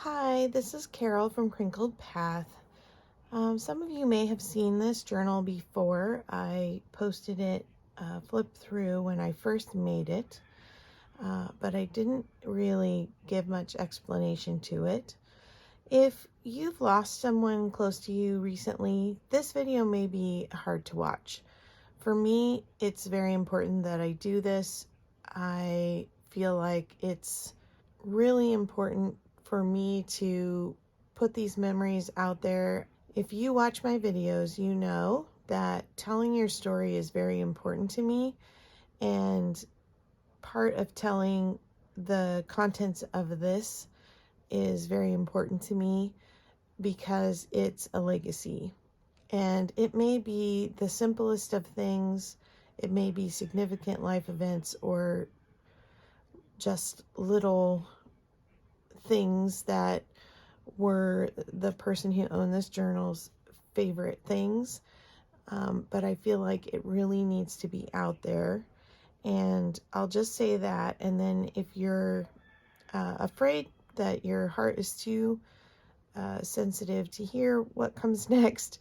Hi, this is Carol from Crinkled Path. Some of you may have seen this journal before. I posted it flipped through when I first made it, but I didn't really give much explanation to it. If you've lost someone close to you recently, this video may be hard to watch. For me, it's very important that I do this. I feel like it's really important for me to put these memories out there. If you watch my videos, you know that telling your story is very important to me, and part of telling the contents of this is very important to me because it's a legacy. And it may be the simplest of things, it may be significant life events or just little things that were the person who owned this journal's favorite things. But I feel like it really needs to be out there. And I'll just say that. And then if you're afraid that your heart is too sensitive to hear what comes next,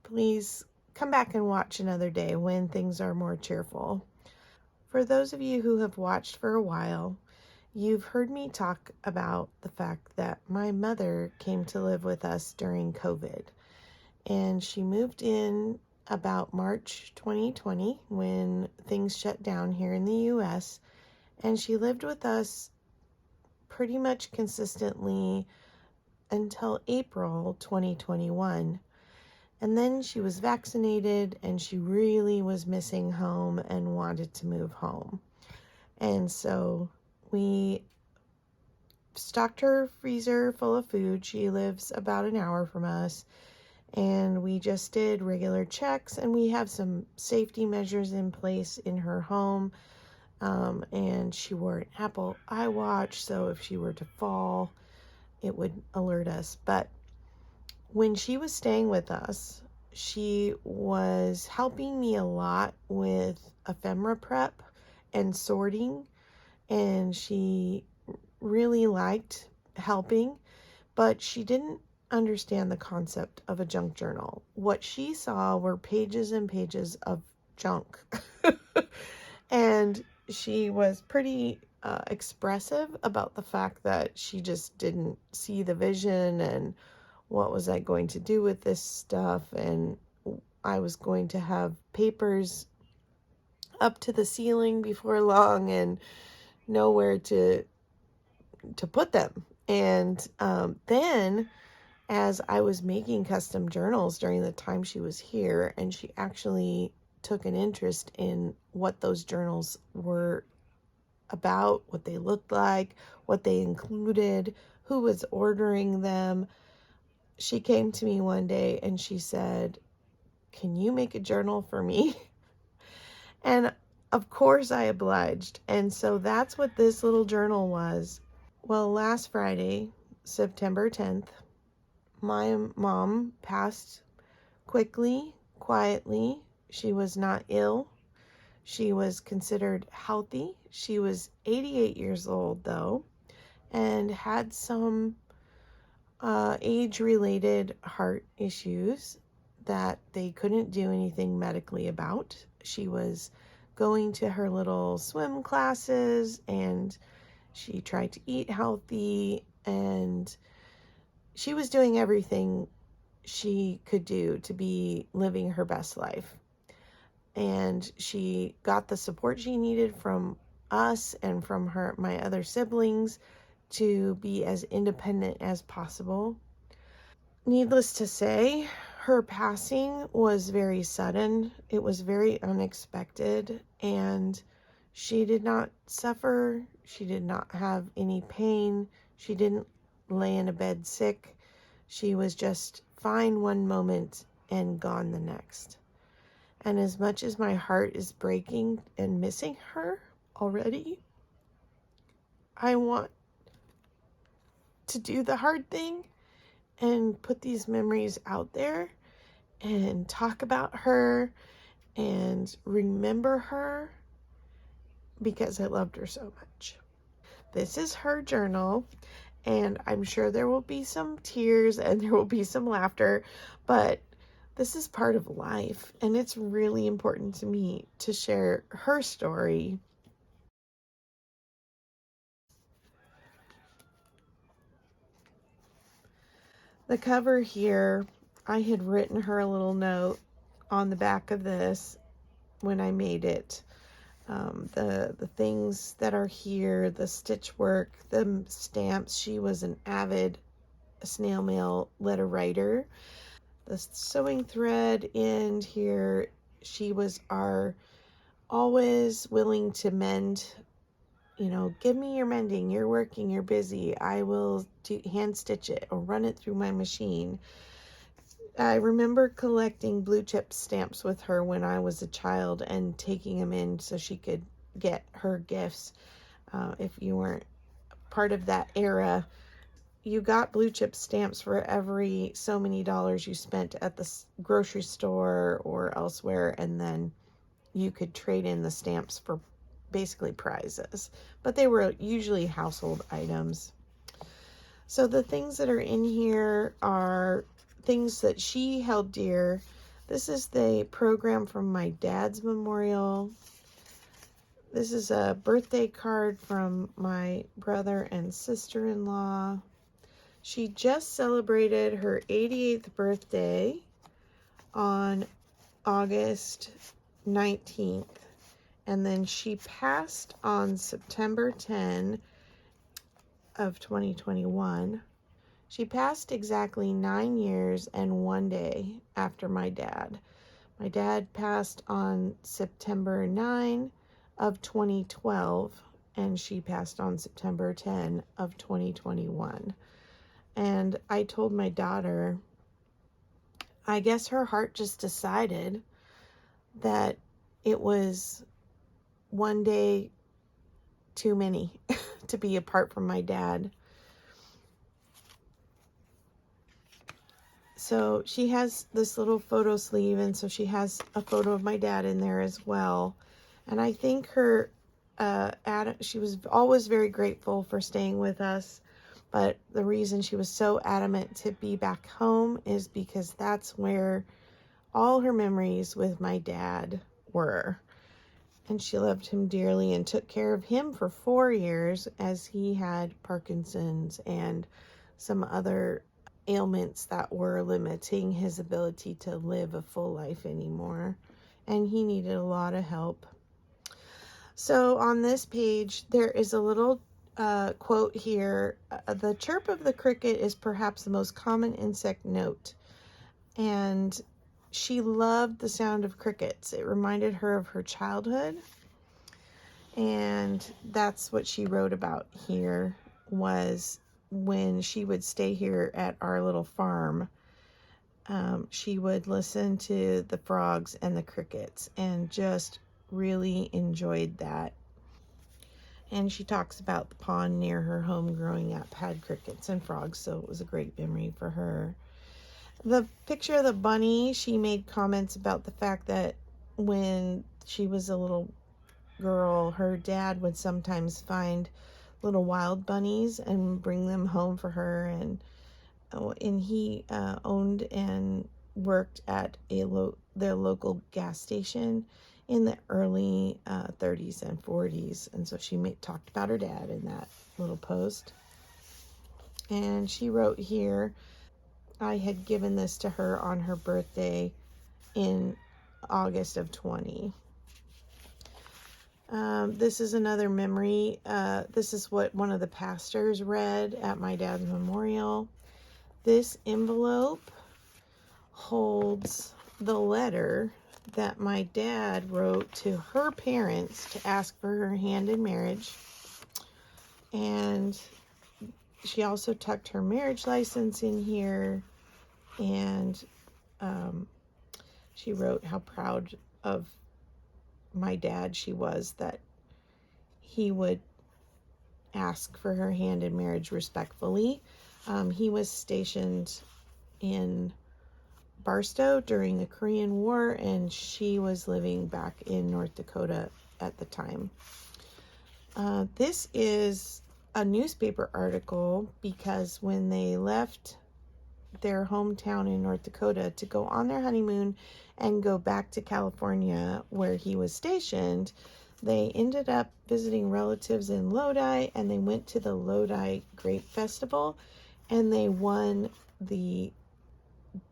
please come back and watch another day when things are more cheerful. For those of you who have watched for a while, you've heard me talk about the fact that my mother came to live with us during COVID, and she moved in about March 2020 when things shut down here in the US, and she lived with us pretty much consistently until April 2021. And then she was vaccinated and she really was missing home and wanted to move home. And so we stocked her freezer full of food. She lives about an hour from us. And we just did regular checks, and we have some safety measures in place in her home. And she wore an Apple iWatch, so if she were to fall, it would alert us. But when she was staying with us, she was helping me a lot with ephemera prep and sorting, and she really liked helping, but she didn't understand the concept of a junk journal. What she saw were pages and pages of junk. And she was pretty expressive about the fact that she just didn't see the vision, and what was I going to do with this stuff, and I was going to have papers up to the ceiling before long and nowhere to put them. And then as I was making custom journals during the time she was here, and she actually took an interest in what those journals were about, what they looked like, what they included, who was ordering them. She came to me one day and she said, "Can you make a journal for me?" And of course I obliged. And so that's what this little journal was. Well, last Friday, September 10th, my mom passed quickly, quietly. She was not ill. She was considered healthy. She was 88 years old, though, and had some age-related heart issues that they couldn't do anything medically about. She was going to her little swim classes, and she tried to eat healthy, and she was doing everything she could do to be living her best life. And she got the support she needed from us and from my other siblings to be as independent as possible. Needless to say, her passing was very sudden. It was very unexpected, and she did not suffer. She did not have any pain. She didn't lay in a bed sick. She was just fine one moment and gone the next. And as much as my heart is breaking and missing her already, I want to do the hard thing and put these memories out there and talk about her and remember her because I loved her so much. This is her journal, And I'm sure there will be some tears and there will be some laughter, but this is part of life, and it's really important to me to share her story. The cover here, I had written her a little note on the back of this when I made it. The things that are here, the stitch work, the stamps. She was an avid snail mail letter writer. The sewing thread in here, she was always willing to mend. You know, give me your mending, you're working, you're busy, I will hand stitch it or run it through my machine. I remember collecting blue chip stamps with her when I was a child and taking them in so she could get her gifts. If you weren't part of that era, you got blue chip stamps for every so many dollars you spent at the grocery store or elsewhere, and then you could trade in the stamps for basically prizes, but they were usually household items. So the things that are in here are things that she held dear. This is the program from my dad's memorial. This is a birthday card from my brother and sister-in-law. She just celebrated her 88th birthday on August 19th. And then she passed on September 10 of 2021. She passed exactly 9 years and 1 day after my dad. My dad passed on September 9 of 2012, and she passed on September 10 of 2021. And I told my daughter, I guess her heart just decided that it was 1 day too many to be apart from my dad. So she has this little photo sleeve, and so she has a photo of my dad in there as well. And I think her, she was always very grateful for staying with us, but the reason she was so adamant to be back home is because that's where all her memories with my dad were. And she loved him dearly and took care of him for 4 years as he had Parkinson's and some other ailments that were limiting his ability to live a full life anymore. And he needed a lot of help. So on this page, there is a little quote here. The chirp of the cricket is perhaps the most common insect note. And she loved the sound of crickets. It reminded her of her childhood. And that's what she wrote about here, was when she would stay here at our little farm. She would listen to the frogs and the crickets and just really enjoyed that. And she talks about the pond near her home growing up had crickets and frogs, so it was a great memory for her. The picture of the bunny, she made comments about the fact that when she was a little girl, her dad would sometimes find little wild bunnies and bring them home for her. And he owned and worked at their local gas station in the early 30s and 40s. And so she talked about her dad in that little post. And she wrote here, I had given this to her on her birthday in August of 20. This is another memory. This is what one of the pastors read at my dad's memorial. This envelope holds the letter that my dad wrote to her parents to ask for her hand in marriage. And she also tucked her marriage license in here. And she wrote how proud of my dad she was that he would ask for her hand in marriage respectfully. He was stationed in Barstow during the Korean War, and she was living back in North Dakota at the time. This is a newspaper article because when they left their hometown in North Dakota to go on their honeymoon and go back to California where he was stationed, they ended up visiting relatives in Lodi, and they went to the Lodi Grape Festival, and they won the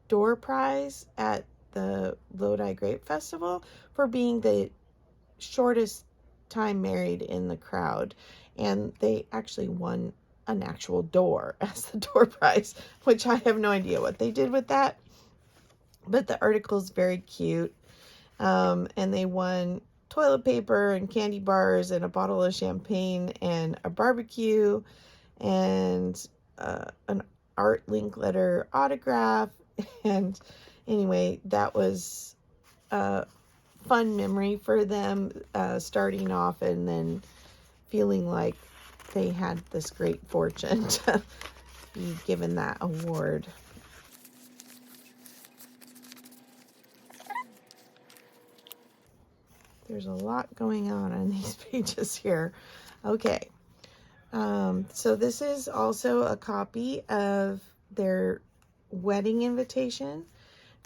door prize at the Lodi Grape Festival for being the shortest time married in the crowd. And they actually won an actual door as the door prize, which I have no idea what they did with that. But the article's very cute. And they won toilet paper and candy bars and a bottle of champagne and a barbecue and an Art Linkletter autograph. And anyway, that was a fun memory for them, starting off and then feeling like they had this great fortune to be given that award. There's a lot going on these pages here. Okay. So this is also a copy of their wedding invitation.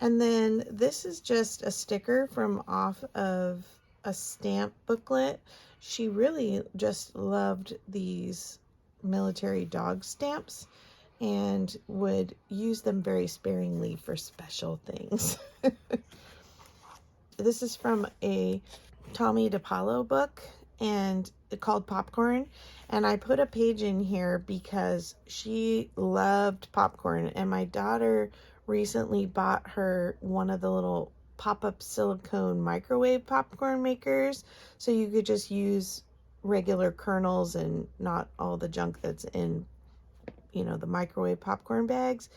And then this is just a sticker from off of a stamp booklet. She really just loved these military dog stamps and would use them very sparingly for special things. This is from a Tommy DePaulo book and called Popcorn, and I put a page in here because she loved popcorn, and my daughter recently bought her one of the little pop-up silicone microwave popcorn makers, so you could just use regular kernels and not all the junk that's in, the microwave popcorn bags.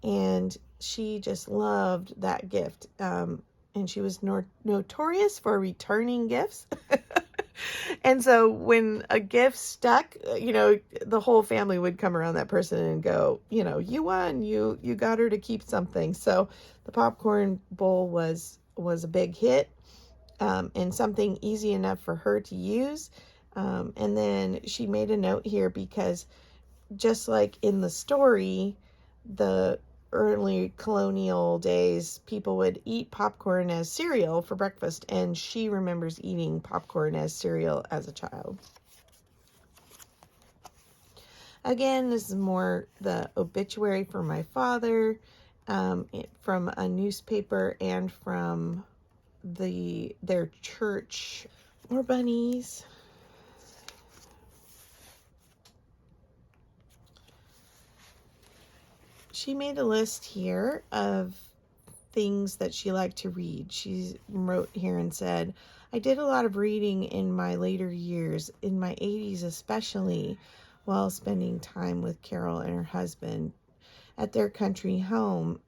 And she just loved that gift, and she was notorious for returning gifts. And so when a gift stuck, the whole family would come around that person and go, you won, you got her to keep something. So the popcorn bowl was a big hit, and something easy enough for her to use. And then she made a note here because just like in the story, the early colonial days, people would eat popcorn as cereal for breakfast, and she remembers eating popcorn as cereal as a child. Again, this is more the obituary for my father, from a newspaper and from their church. More bunnies. She made a list here of things that she liked to read. She wrote here and said, I did a lot of reading in my later years, in my 80s especially, while spending time with Carol and her husband at their country home.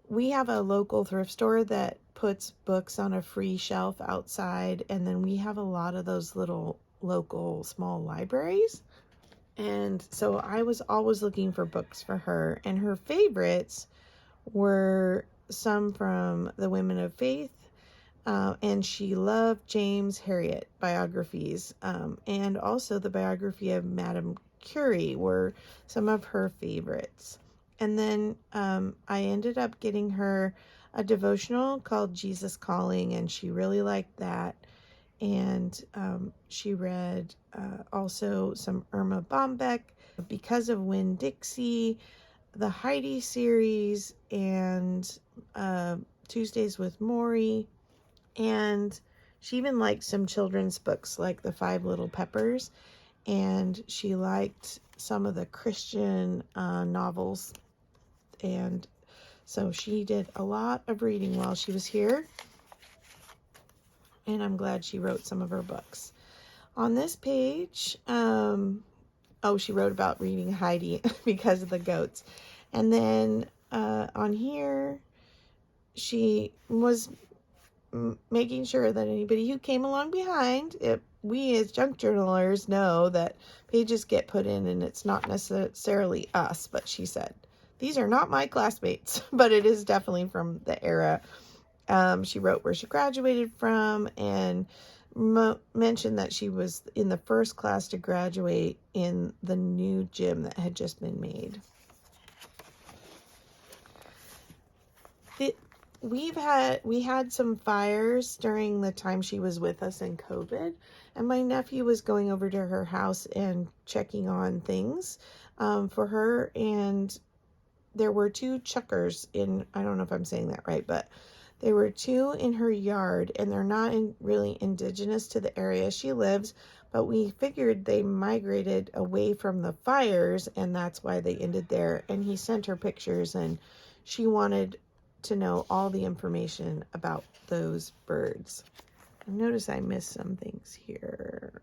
We have a local thrift store that puts books on a free shelf outside, and then we have a lot of those little local small libraries. And so I was always looking for books for her, and her favorites were some from the Women of Faith, and she loved James Herriot biographies, and also the biography of Madame Curie were some of her favorites. And then I ended up getting her a devotional called Jesus Calling, and she really liked that. And she read also some Irma Bombeck, Because of Winn-Dixie, the Heidi series, and Tuesdays with Morrie. And she even liked some children's books like The Five Little Peppers. And she liked some of the Christian novels. And so she did a lot of reading while she was here. And I'm glad she wrote some of her books. On this page, she wrote about reading Heidi because of the goats. And then on here, she was making sure that anybody who came along behind, we as junk journalers know that pages get put in and it's not necessarily us, but she said, these are not my classmates, but it is definitely from the era. She wrote where she graduated from and mentioned that she was in the first class to graduate in the new gym that had just been made. We had some fires during the time she was with us in COVID, and my nephew was going over to her house and checking on things for her, and there were 2 chukars in, I don't know if I'm saying that right, but there were 2 in her yard, and they're not really indigenous to the area she lives, but we figured they migrated away from the fires, and that's why they ended there. And he sent her pictures, and she wanted to know all the information about those birds. Notice I missed some things here.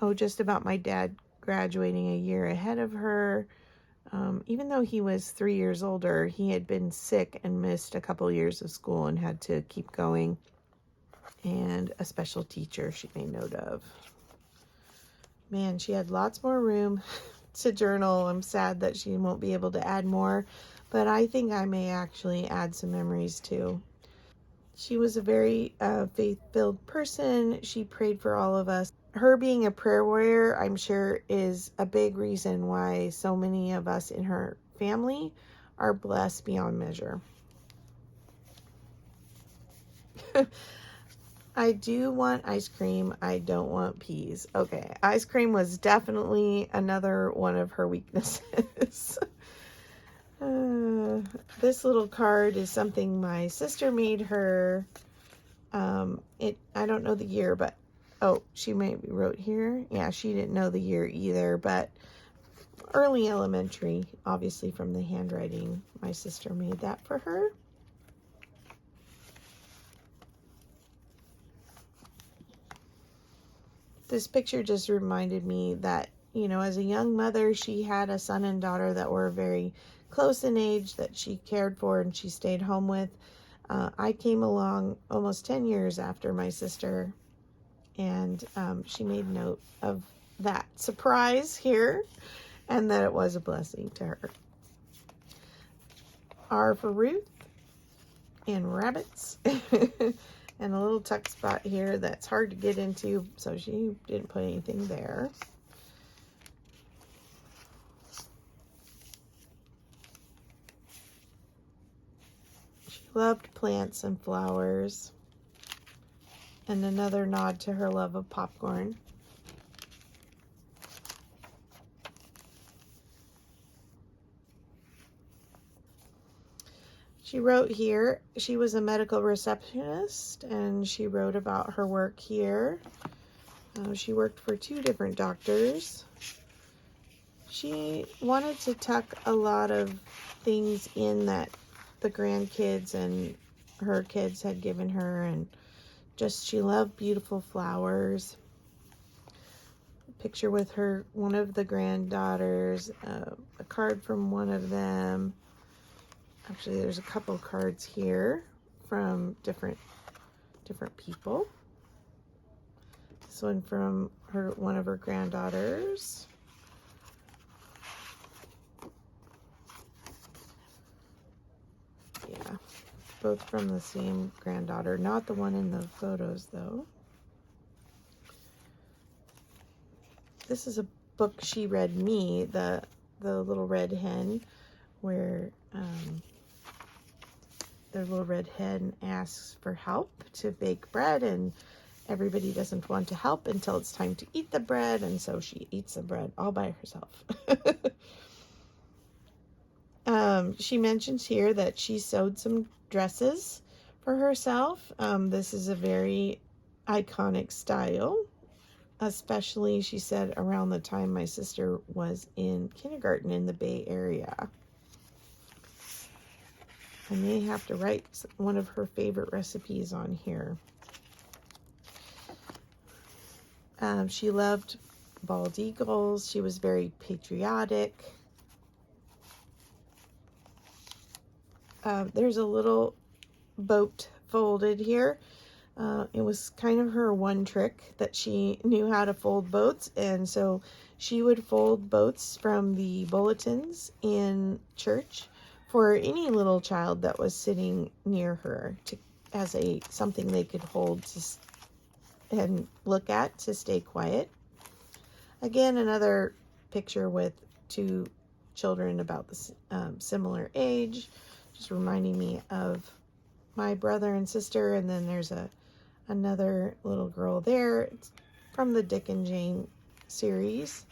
Oh, just about my dad graduating a year ahead of her. Even though he was 3 years older, he had been sick and missed a couple years of school and had to keep going. And a special teacher she made note of. Man, she had lots more room to journal. I'm sad that she won't be able to add more, but I think I may actually add some memories too. She was a very faith-filled person. She prayed for all of us. Her being a prayer warrior, I'm sure, is a big reason why so many of us in her family are blessed beyond measure. I do want ice cream. I don't want peas. Okay, ice cream was definitely another one of her weaknesses. This little card is something my sister made her. I don't know the year, but she maybe wrote here. Yeah, she didn't know the year either, but early elementary, obviously from the handwriting. My sister made that for her. This picture just reminded me that, as a young mother, she had a son and daughter that were very close in age that she cared for and she stayed home with. I came along almost 10 years after my sister, and she made note of that surprise here and that it was a blessing to her. R for Ruth and rabbits. And a little tuck spot here that's hard to get into, so she didn't put anything there. She loved plants and flowers. And another nod to her love of popcorn. She wrote here, she was a medical receptionist, and she wrote about her work here. She worked for 2 different doctors. She wanted to tuck a lot of things in that the grandkids and her kids had given her, and just she loved beautiful flowers. A picture with her, one of the granddaughters, a card from one of them. Actually, there's a couple cards here from different people. This one from one of her granddaughters. Yeah, both from the same granddaughter. Not the one in the photos, though. This is a book she read me, the Little Red Hen, where their little red hen asks for help to bake bread, and everybody doesn't want to help until it's time to eat the bread, and so she eats the bread all by herself. She mentions here that she sewed some dresses for herself. This is a very iconic style, especially, she said, around the time my sister was in kindergarten in the Bay Area. I may have to write one of her favorite recipes on here. She loved bald eagles. She was very patriotic. There's a little boat folded here. It was kind of her one trick that she knew how to fold boats, and so she would fold boats from the bulletins in church for any little child that was sitting near her, as something they could hold and look at to stay quiet. Again, another picture with two children about the similar age, just reminding me of my brother and sister. And then there's another little girl there. It's from the Dick and Jane series.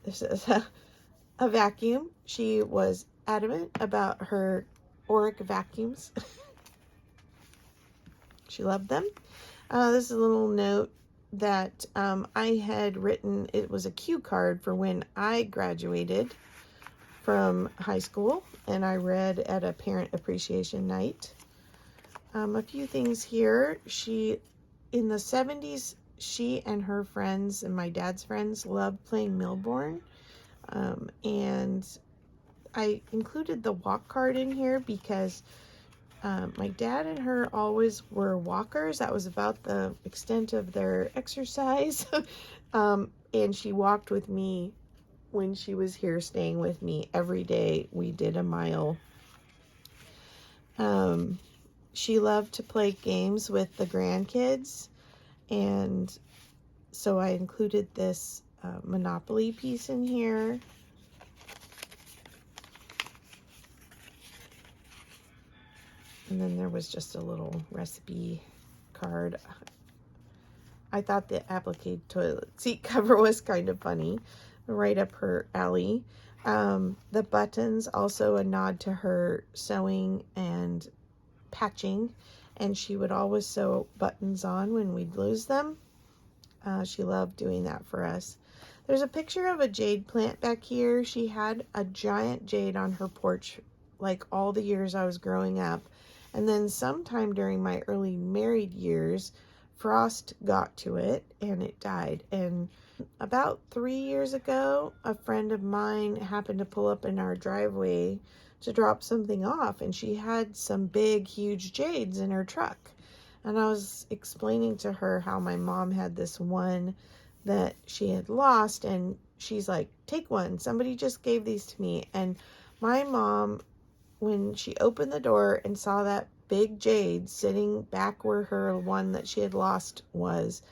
This is a vacuum. She was adamant about her Auric vacuums. She loved them. This is a little note that I had written. It was a cue card for when I graduated from high school, and I read at a parent appreciation night. A few things here. In the 70s, she and her friends and my dad's friends loved playing Milborn. And I included the walk card in here because my dad and her always were walkers. That was about the extent of their exercise. And she walked with me when she was here staying with me. Every day we did a mile. She loved to play games with the grandkids. And so I included this Monopoly piece in here. And then there was just a little recipe card. I thought the applique toilet seat cover was kind of funny, right up her alley. The buttons, also a nod to her sewing and patching, and she would always sew buttons on when we'd lose them. She loved doing that for us. There's a picture of a jade plant back here. She had a giant jade on her porch like all the years I was growing up. And then sometime during my early married years, frost got to it and it died. And about 3 years ago, a friend of mine happened to pull up in our driveway to drop something off, and she had some big, huge jades in her truck. And I was explaining to her how my mom had this one that she had lost, and she's like, "Take one. Somebody just gave these to me." And my mom, when she opened the door and saw that big jade sitting back where her one that she had lost was,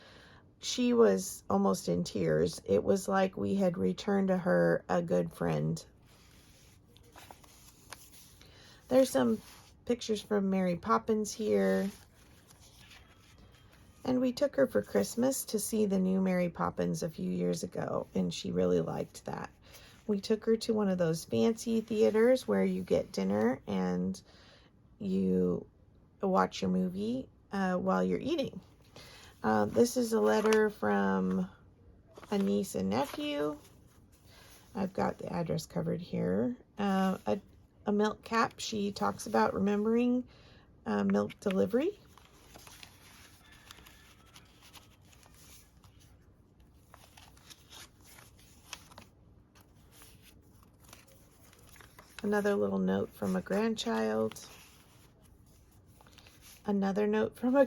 she was almost in tears. It was like we had returned to her a good friend. There's some pictures from Mary Poppins here. And we took her for Christmas to see the new Mary Poppins a few years ago, and she really liked that. We took her to one of those fancy theaters where you get dinner and you watch your movie while you're eating. This is a letter from a niece and nephew. I've got the address covered here. A milk cap. She talks about remembering milk delivery. Another little note from a grandchild. Another note from a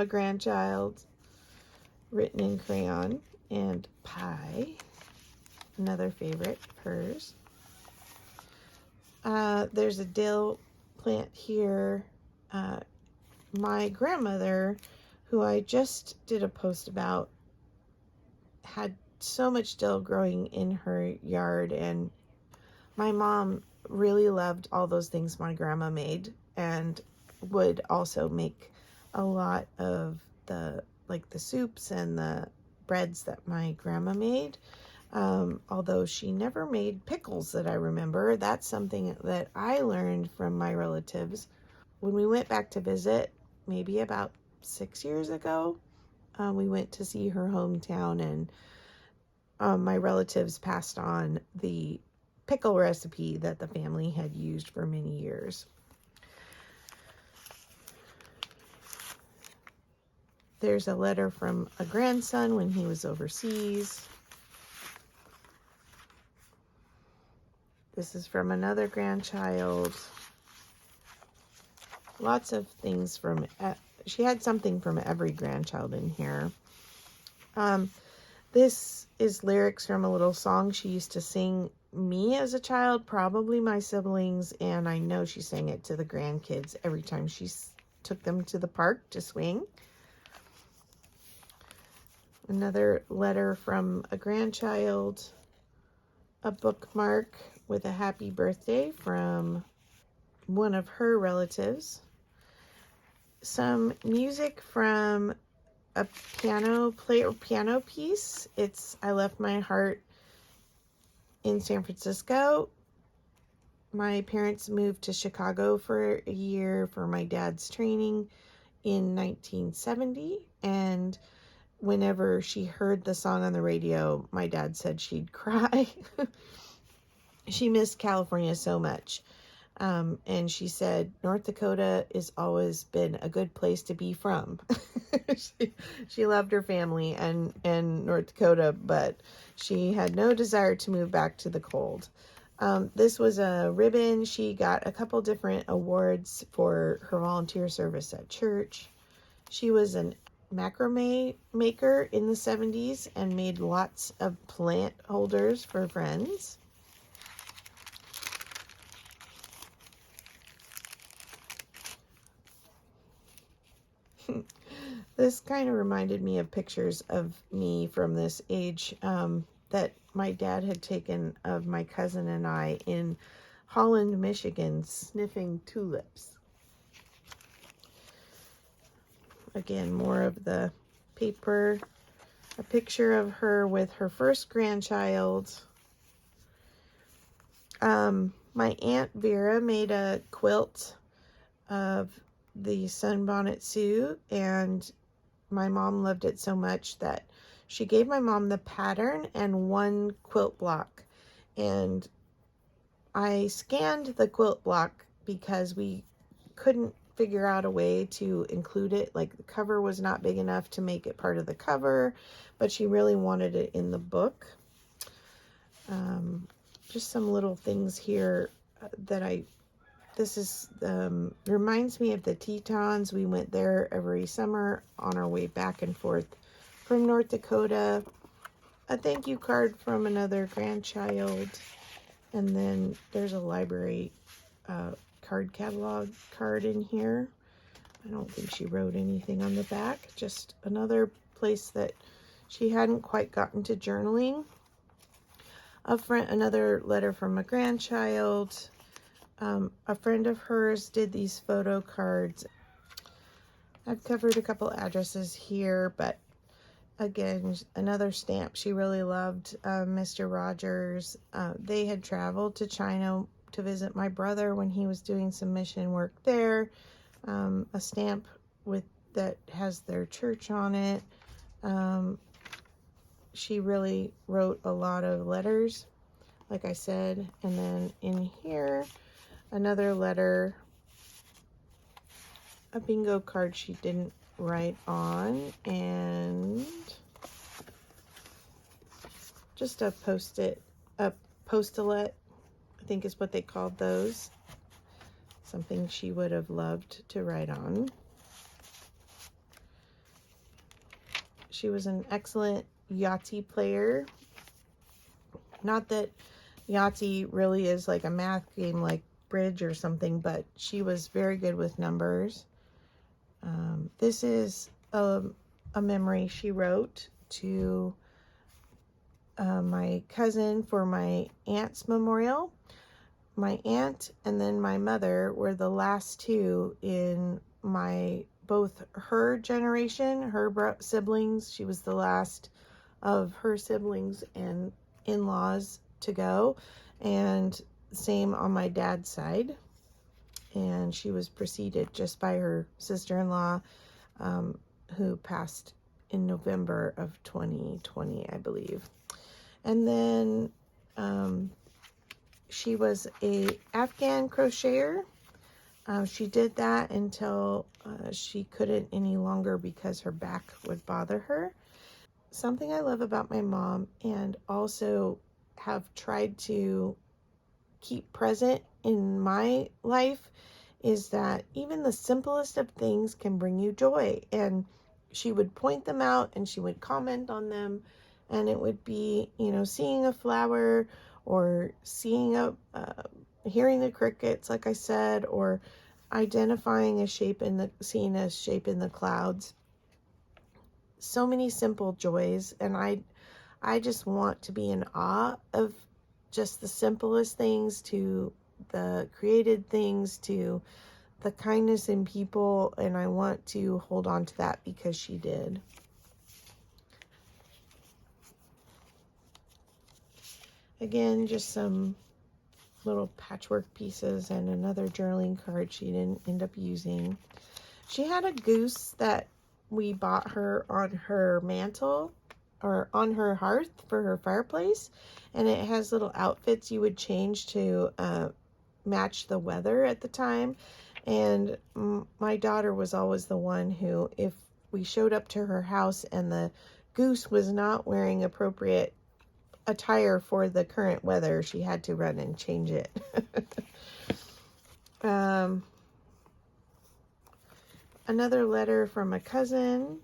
grandchild, written in crayon. And pie, another favorite of hers. There's a dill plant here. My grandmother, who I just did a post about, had so much dill growing in her yard, and my mom really loved all those things my grandma made, and would also make a lot of the soups and the breads that my grandma made. Although she never made pickles that I remember. That's something that I learned from my relatives. When we went back to visit, maybe about 6 years ago, we went to see her hometown, and my relatives passed on the pickle recipe that the family had used for many years. There's a letter from a grandson when he was overseas. This is from another grandchild. Lots of things from, she had something from every grandchild in here. This is lyrics from a little song she used to sing me as a child, probably my siblings, and I know she sang it to the grandkids every time she took them to the park to swing. Another letter from a grandchild, a bookmark with a happy birthday from one of her relatives, some music from a piano piece. It's I Left My Heart in San Francisco. My parents moved to Chicago for a year for my dad's training in 1970, and whenever she heard the song on the radio, my dad said she'd cry. She missed California so much. And she said, North Dakota has always been a good place to be from. she loved her family and North Dakota, but she had no desire to move back to the cold. This was a ribbon. She got a couple different awards for her volunteer service at church. She was an macrame maker in the 70s and made lots of plant holders for friends. This kind of reminded me of pictures of me from this age that my dad had taken of my cousin and I in Holland, Michigan, sniffing tulips. Again, more of the paper. A picture of her with her first grandchild. My Aunt Vera made a quilt of the Sunbonnet Sue, and my mom loved it so much that she gave my mom the pattern and one quilt block. And I scanned the quilt block because we couldn't figure out a way to include it. Like, the cover was not big enough to make it part of the cover, but she really wanted it in the book. Just some little things here that this is, reminds me of the Tetons. We went there every summer on our way back and forth from North Dakota. A thank you card from another grandchild. And then there's a library card catalog card in here. I don't think she wrote anything on the back. Just another place that she hadn't quite gotten to journaling. Another letter from a grandchild. A friend of hers did these photo cards. I've covered a couple addresses here, but again, another stamp she really loved, Mr. Rogers. They had traveled to China to visit my brother when he was doing some mission work there. A stamp that has their church on it. She really wrote a lot of letters, like I said. And then in here, another letter, a bingo card she didn't write on, and just a post-it, a post-it, I think is what they called those. Something she would have loved to write on. She was an excellent Yahtzee player. Not that Yahtzee really is like a math game like bridge or something, but she was very good with numbers. This is a memory she wrote to my cousin for my aunt's memorial. My aunt and then my mother were the last two in both her generation, her siblings. She was the last of her siblings and in-laws to go, and same on my dad's side. And she was preceded just by her sister-in-law, who passed in November of 2020, I believe. And then she was a Afghan crocheter. She did that until she couldn't any longer because her back would bother her. Something I love about my mom, and also have tried to keep present in my life, is that even the simplest of things can bring you joy. And she would point them out and she would comment on them, and it would be, seeing a flower, or hearing the crickets, like I said, or identifying seeing a shape in the clouds. so many simple joys, and I just want to be in awe of just the simplest things to the created things to the kindness in people, and I want to hold on to that because she did. Again, just some little patchwork pieces and another journaling card she didn't end up using. She had a goose that we bought her on her mantle or on her hearth for her fireplace, and it has little outfits you would change to match the weather at the time. And my daughter was always the one who, if we showed up to her house and the goose was not wearing appropriate attire for the current weather, she had to run and change it. Another letter from a cousin.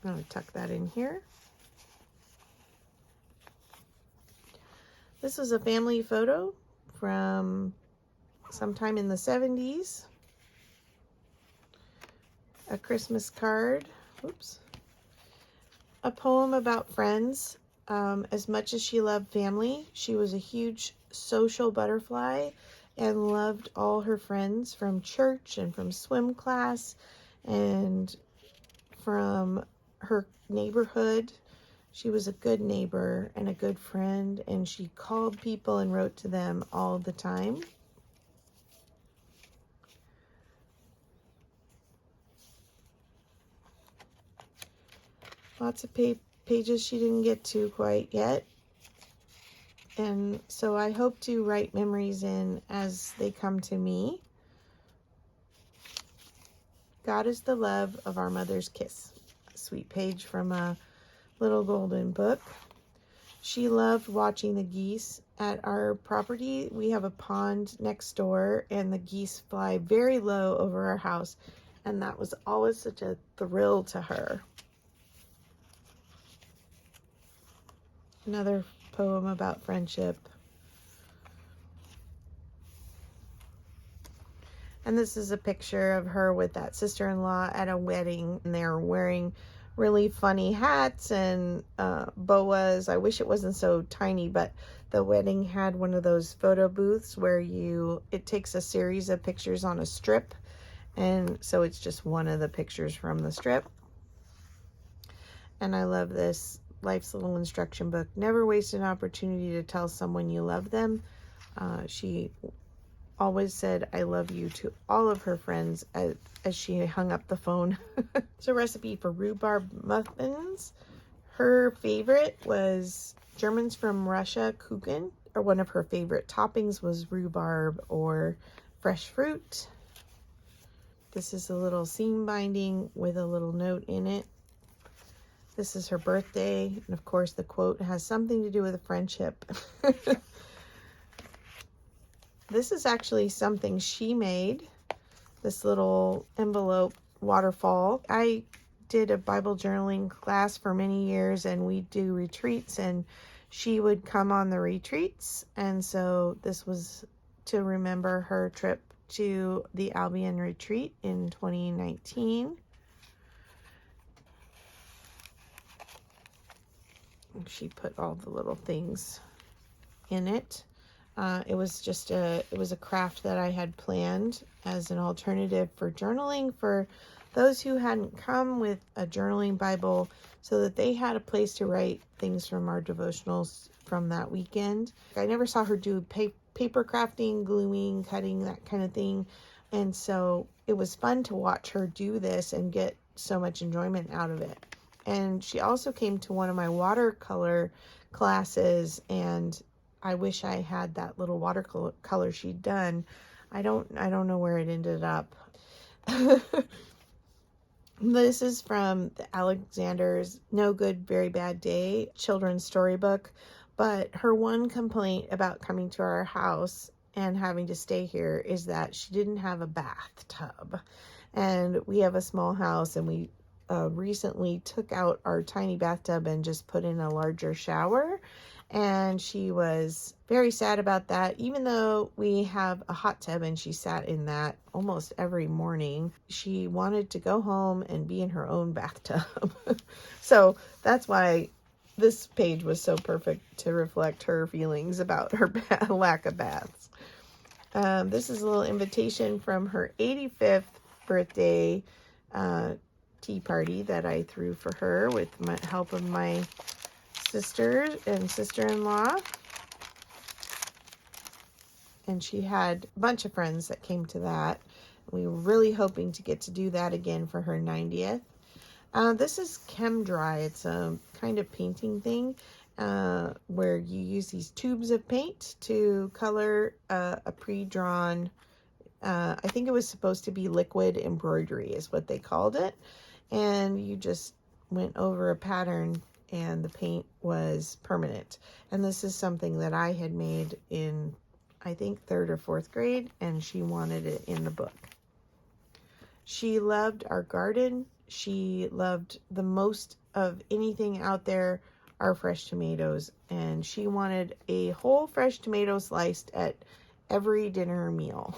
I'm going to tuck that in here. This is a family photo from sometime in the 70s. A Christmas card. Oops. A poem about friends. As much as she loved family, she was a huge social butterfly and loved all her friends from church and from swim class and from her neighborhood. She was a good neighbor and a good friend, and she called people and wrote to them all the time. Lots of pages she didn't get to quite yet. And so I hope to write memories in as they come to me. God is the love of our mother's kiss. A sweet page from a little golden book. She loved watching the geese at our property. We have a pond next door, and the geese fly very low over our house, and that was always such a thrill to her. Another poem about friendship. And this is a picture of her with that sister-in-law at a wedding, and they're wearing really funny hats and boas. I wish it wasn't so tiny, but the wedding had one of those photo booths where it takes a series of pictures on a strip, and so it's just one of the pictures from the strip. And I love this Life's Little Instruction Book. Never waste an opportunity to tell someone you love them. She always said I love you to all of her friends as she hung up the phone. It's a recipe for rhubarb muffins. Her favorite was Germans from Russia Kuchen, or one of her favorite toppings was rhubarb or fresh fruit. This is a little seam binding with a little note in it. This is her birthday, and of course the quote has something to do with a friendship. This is actually something she made, this little envelope waterfall. I did a Bible journaling class for many years, and we do retreats, and she would come on the retreats, and so this was to remember her trip to the Albion retreat in 2019. She put all the little things in it. It was a craft that I had planned as an alternative for journaling for those who hadn't come with a journaling Bible, so that they had a place to write things from our devotionals from that weekend. I never saw her do paper crafting, gluing, cutting, that kind of thing. And so it was fun to watch her do this and get so much enjoyment out of it. And she also came to one of my watercolor classes, and I wish I had that little watercolor she'd done. I don't know where it ended up. This is from the Alexander's No Good, Very Bad Day children's storybook. But her one complaint about coming to our house and having to stay here is that she didn't have a bathtub. And we have a small house, and we recently took out our tiny bathtub and just put in a larger shower. And she was very sad about that. Even though we have a hot tub and she sat in that almost every morning, she wanted to go home and be in her own bathtub. So that's why this page was so perfect to reflect her feelings about her lack of baths. This is a little invitation from her 85th birthday tea party that I threw for her with my help of my sister and sister-in-law. And she had a bunch of friends that came to that. We were really hoping to get to do that again for her 90th. This is Chem Dry. It's a kind of painting thing where you use these tubes of paint to color a pre-drawn, I think it was supposed to be liquid embroidery is what they called it. And you just went over a pattern and the paint was permanent. And this is something that I had made in, I think, 3rd or 4th grade, and she wanted it in the book. She loved our garden. She loved the most of anything out there our fresh tomatoes, and she wanted a whole fresh tomato sliced at every dinner meal.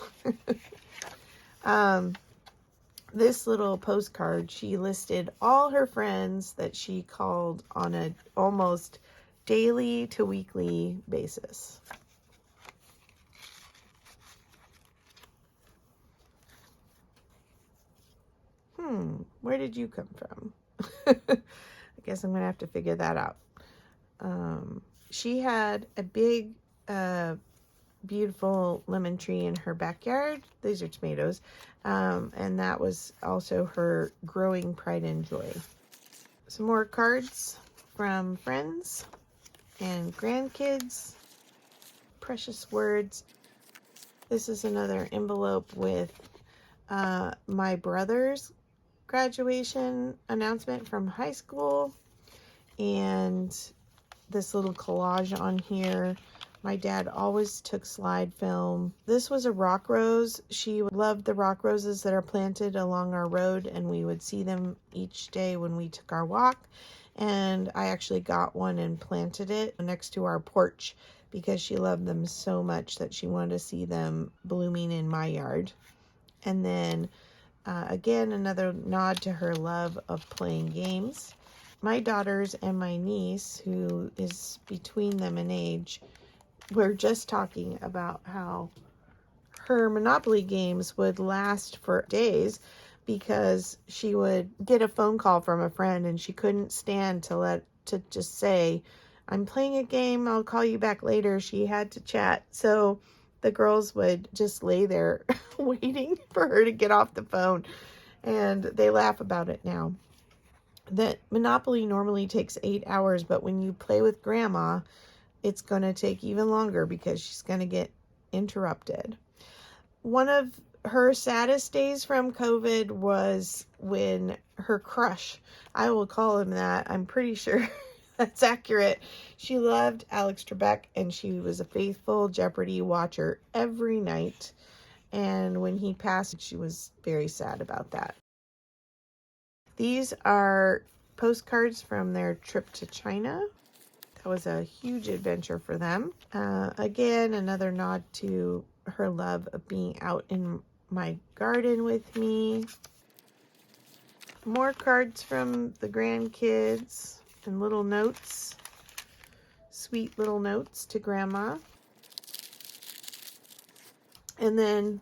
This little postcard, she listed all her friends that she called on a almost daily to weekly basis. Where did you come from? I guess I'm gonna have to figure that out. She had a big, beautiful lemon tree in her backyard. These are tomatoes. And that was also her growing pride and joy. Some more cards from friends and grandkids. Precious words. This is another envelope with my brother's graduation announcement from high school. And this little collage on here. My dad always took slide film. This was a rock rose. She loved the rock roses that are planted along our road, and we would see them each day when we took our walk. And I actually got one and planted it next to our porch because she loved them so much that she wanted to see them blooming in my yard. And then again, another nod to her love of playing games. My daughters and my niece, who is between them in age, we're just talking about how her Monopoly games would last for days because she would get a phone call from a friend and she couldn't stand to just say, I'm playing a game, I'll call you back later. She had to chat. So the girls would just lay there waiting for her to get off the phone, and they laugh about it now. That Monopoly normally takes 8 hours, but when you play with Grandma, it's going to take even longer because she's going to get interrupted. One of her saddest days from COVID was when her crush, I will call him that, I'm pretty sure that's accurate. She loved Alex Trebek, and she was a faithful Jeopardy watcher every night. And when he passed, she was very sad about that. These are postcards from their trip to China. That was a huge adventure for them. Again, another nod to her love of being out in my garden with me. More cards from the grandkids and little notes. Sweet little notes to Grandma. And then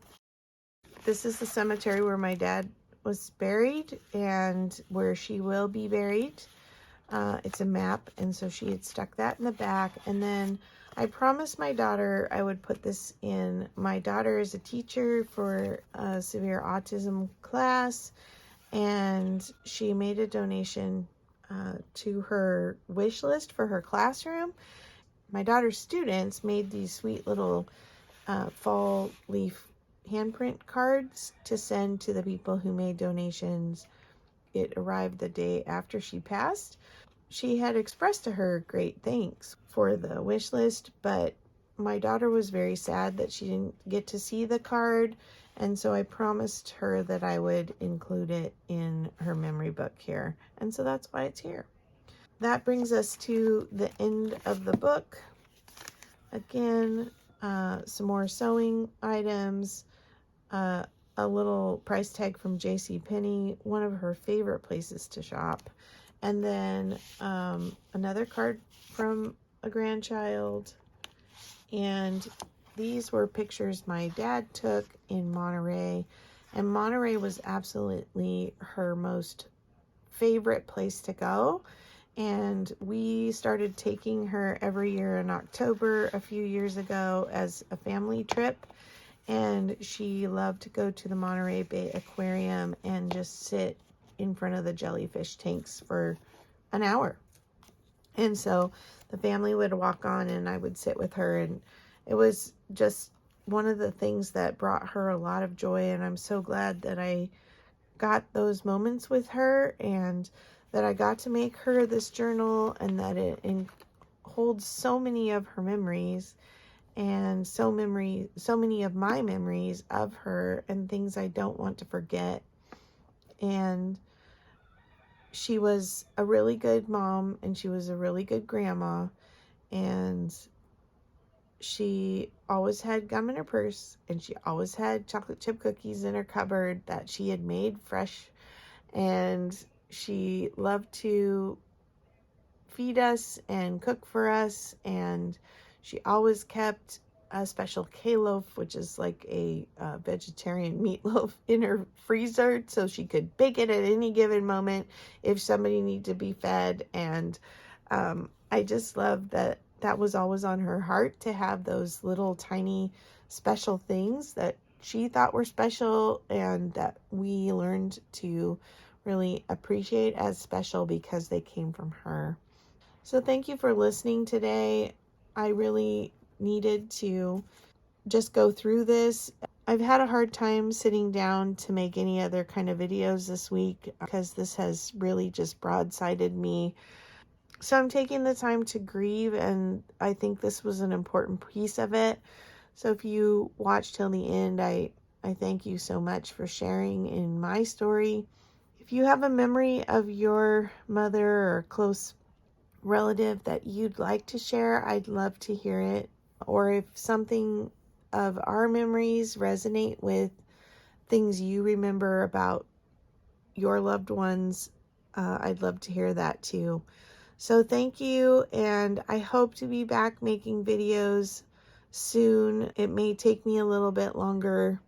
this is the cemetery where my dad was buried and where she will be buried. It's a map, and so she had stuck that in the back. And then I promised my daughter I would put this in. My daughter is a teacher for a severe autism class, and she made a donation to her wish list for her classroom. My daughter's students made these sweet little fall leaf handprint cards to send to the people who made donations. It arrived the day after she passed. She had expressed to her great thanks for the wish list, but my daughter was very sad that she didn't get to see the card, and so I promised her that I would include it in her memory book here, and so that's why it's here. that brings us to the end of the book. Again, some more sewing items, a little price tag from JCPenney, one of her favorite places to shop, and then another card from a grandchild. And these were pictures my dad took in Monterey, and Monterey was absolutely her most favorite place to go. And we started taking her every year in October a few years ago as a family trip. And she loved to go to the Monterey Bay Aquarium and just sit in front of the jellyfish tanks for an hour. And so the family would walk on and I would sit with her, and it was just one of the things that brought her a lot of joy. And I'm so glad that I got those moments with her, and that I got to make her this journal, and that it holds so many of her memories, and so many of my memories of her, and things I don't want to forget. And she was a really good mom, and she was a really good grandma, and she always had gum in her purse, and she always had chocolate chip cookies in her cupboard that she had made fresh, and she loved to feed us and cook for us, and she always kept a special K-loaf, which is like a vegetarian meatloaf, in her freezer so she could bake it at any given moment if somebody needed to be fed. And I just love that that was always on her heart, to have those little tiny special things that she thought were special, and that we learned to really appreciate as special because they came from her. So thank you for listening today. I really needed to just go through this. I've had a hard time sitting down to make any other kind of videos this week because this has really just broadsided me. So I'm taking the time to grieve, and I think this was an important piece of it. So if you watched till the end, I thank you so much for sharing in my story. If you have a memory of your mother or close relative that you'd like to share, I'd love to hear it. Or if something of our memories resonate with things you remember about your loved ones, I'd love to hear that too. So thank you, and I hope to be back making videos soon. It may take me a little bit longer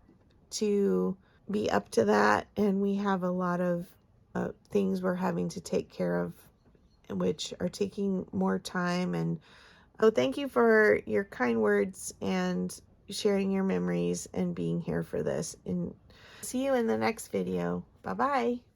to be up to that, and we have a lot of things we're having to take care of, which are taking more time. And thank you for your kind words and sharing your memories and being here for this. And see you in the next video. Bye bye.